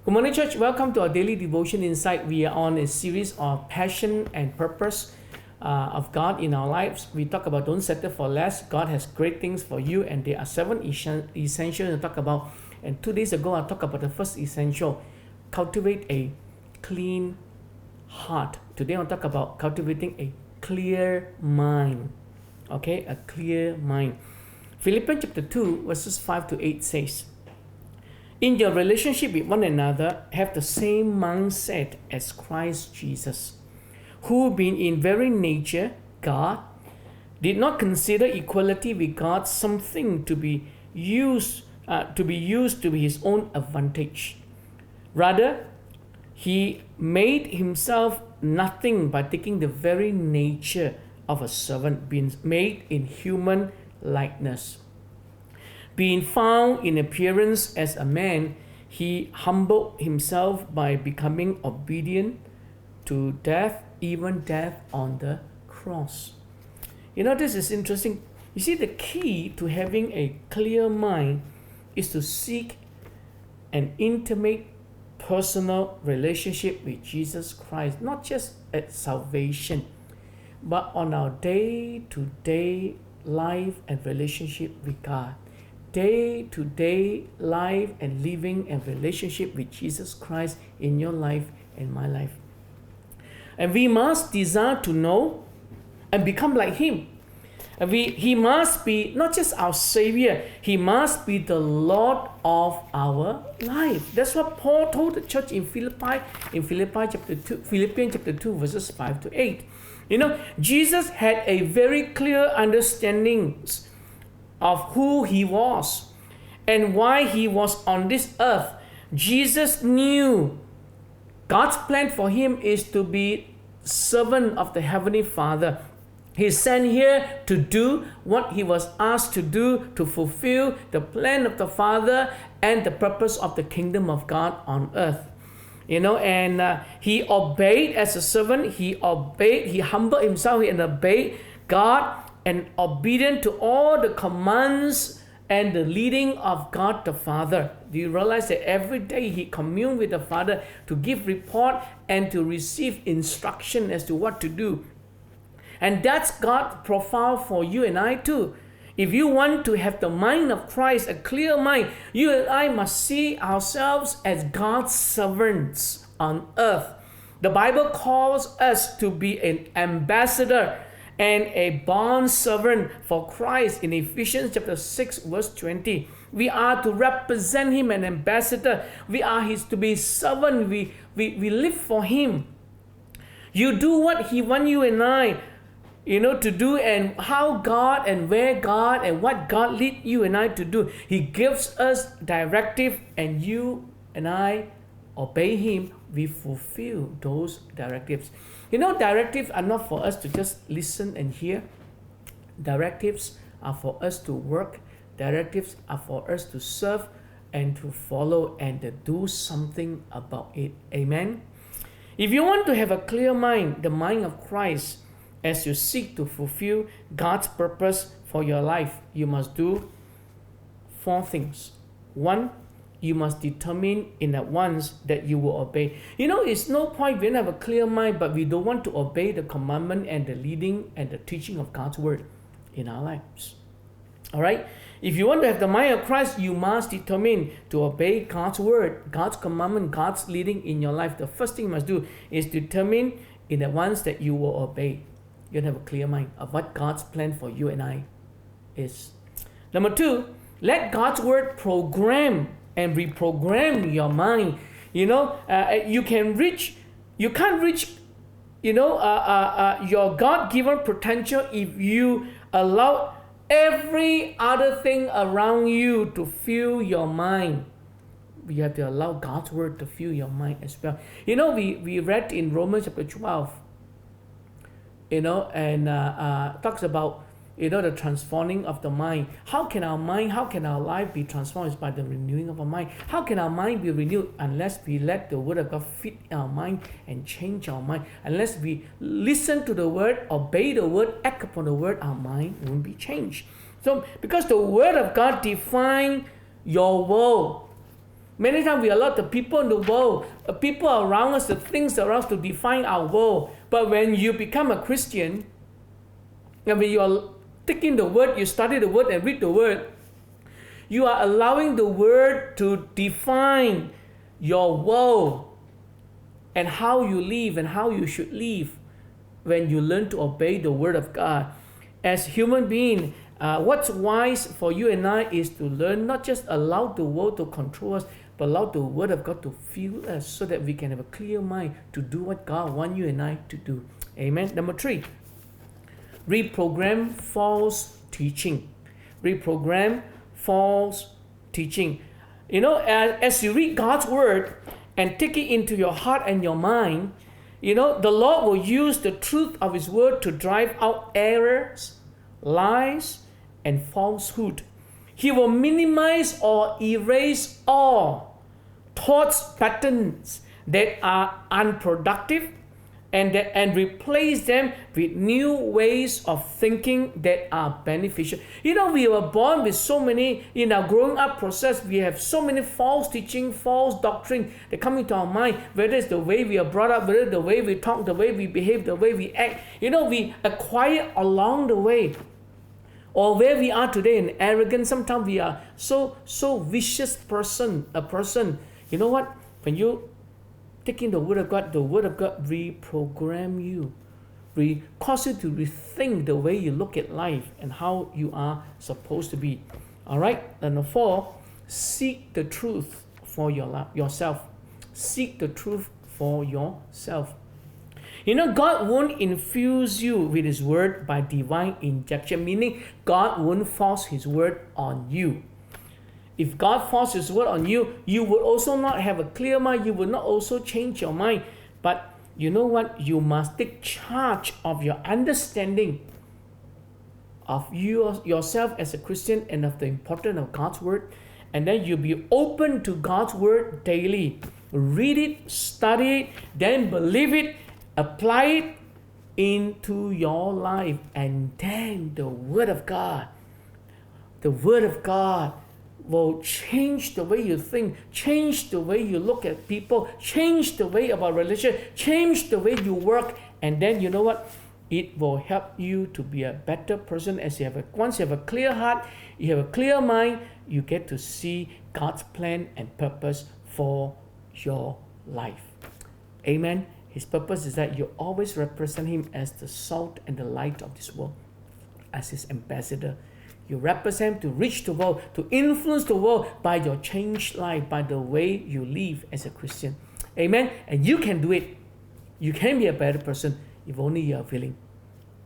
Good morning, church. Welcome to our daily devotion insight. We are on a series of passion and purpose of God in our lives. We talk about don't settle for less. God has great things for you, and there are 7 essentials to talk about. And 2 days ago, I talked about the first essential: cultivate a clean heart. Today, I'll talk about cultivating a clear mind. Okay, a clear mind. Philippians chapter 2, verses 5 to 8 says, "In your relationship with one another, have the same mindset as Christ Jesus, who, being in very nature God, did not consider equality with God something to be used to his own advantage. Rather, he made himself nothing by taking the very nature of a servant, being made in human likeness. Being found in appearance as a man, he humbled himself by becoming obedient to death, even death on the cross." You know, this is interesting. You see, the key to having a clear mind is to seek an intimate, personal relationship with Jesus Christ, not just at salvation, but on our day-to-day life and relationship with God. Day-to-day life and living and relationship with Jesus Christ in your life and my life. And we must desire to know and become like Him. And He must be not just our Savior, He must be the Lord of our life. That's what Paul told the church in Philippians chapter 2, verses 5 to 8. You know, Jesus had a very clear understanding of who He was and why He was on this earth. Jesus knew God's plan for Him is to be servant of the Heavenly Father. He's sent here to do what He was asked to do, to fulfill the plan of the Father and the purpose of the kingdom of God on earth. You know, and He obeyed as a servant. He humbled Himself and obeyed God, and obedient to all the commands and the leading of God the Father. Do you realize that every day He communed with the Father to give report and to receive instruction as to what to do? And that's God's profile for you and I too. If you want to have the mind of Christ, a clear mind, you and I must see ourselves as God's servants on earth. The Bible calls us to be an ambassador and a bond servant for Christ in Ephesians chapter 6, verse 20. We are to represent Him, an ambassador. We are His to be servant. We live for Him. You do what He wants you and I, to do, and how God and where God and what God lead you and I to do. He gives us directive, and you and I obey Him. We fulfill those directives. Directives are not for us to just listen and hear. Directives are for us to work. Directives are for us to serve and to follow and to do something about it. Amen? If you want to have a clear mind, the mind of Christ, as you seek to fulfill God's purpose for your life, you must do 4 things. 1, you must determine in advance that you will obey. It's no point we have a clear mind, but we don't want to obey the commandment and the leading and the teaching of God's word in our lives. All right? If you want to have the mind of Christ, you must determine to obey God's word, God's commandment, God's leading in your life. The first thing you must do is determine in advance that you will obey. You have a clear mind of what God's plan for you and I is. Number 2, let God's word program and reprogram your mind. You can't reach your God-given potential if you allow every other thing around you to fill your mind. You have to allow God's word to fill your mind as well. We read in Romans chapter 12, and talks about the transforming of the mind. How can our life be transformed? Is by the renewing of our mind. How can our mind be renewed unless we let the word of God fit our mind and change our mind? Unless we listen to the word, obey the word, act upon the word, our mind won't be changed. So because the word of God defines your world, Many times we allow the people in the world, the people around us, the things around us to define our world. But when you become a Christian, and when you are taking the word, you study the word and read the word, you are allowing the word to define your world and how you live and how you should live when you learn to obey the word of God. As human beings, what's wise for you and I is to learn, not just allow the world to control us, but allow the word of God to fill us so that we can have a clear mind to do what God wants you and I to do. Amen. Number 3, reprogram false teaching. Reprogram false teaching. You know, as you read God's word and take it into your heart and your mind, you know, the Lord will use the truth of His word to drive out errors, lies, and falsehood. He will minimize or erase all thoughts patterns that are unproductive and replace them with new ways of thinking that are beneficial. You know, we were born with so many, in our growing up process, we have so many false teaching, false doctrine that come into our mind, whether it's the way we are brought up, whether the way we talk, the way we behave, the way we act. You know, we acquire along the way. Or where we are today in arrogance, sometimes we are so vicious a person. You know what? When you taking the word of God reprogram you, cause you to rethink the way you look at life and how you are supposed to be. All right. Number 4, seek the truth for yourself. Seek the truth for yourself. You know, God won't infuse you with His word by divine injection, meaning God won't force His word on you. If God forces His word on you, you will also not have a clear mind. You will not also change your mind. But you know what? You must take charge of your understanding of yourself as a Christian and of the importance of God's word. And then you'll be open to God's word daily. Read it, study it, then believe it, apply it into your life, and then the word of God will change the way you think, change the way you look at people, change the way about relationship, change the way you work, and then you know what? It will help you to be a better person. Once you have a clear heart, you have a clear mind, you get to see God's plan and purpose for your life. Amen. His purpose is that you always represent Him as the salt and the light of this world, as His ambassador. You represent to reach the world, to influence the world by your changed life, by the way you live as a Christian. Amen. And you can do it. You can be a better person if only you are willing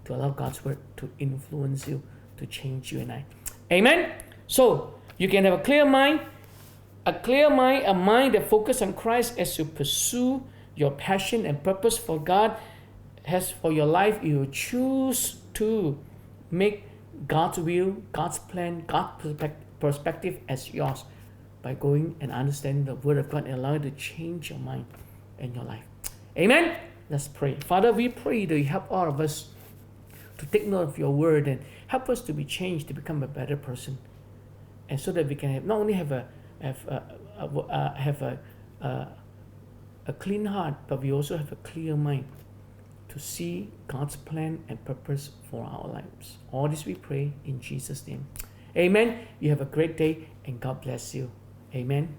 to allow God's word to influence you, to change you and I. Amen. So you can have a clear mind, a mind that focuses on Christ as you pursue your passion and purpose for God has for your life. You choose to make God's will, God's plan, God's perspective as yours by going and understanding the word of God and allowing it to change your mind and your life. Amen. Let's pray. Father, we pray that you help all of us to take note of your word and help us to be changed to become a better person, and so that we can not only have a clean heart, but we also have a clear mind to see God's plan and purpose for our lives. All this we pray in Jesus' name. Amen. You have a great day and God bless you. Amen.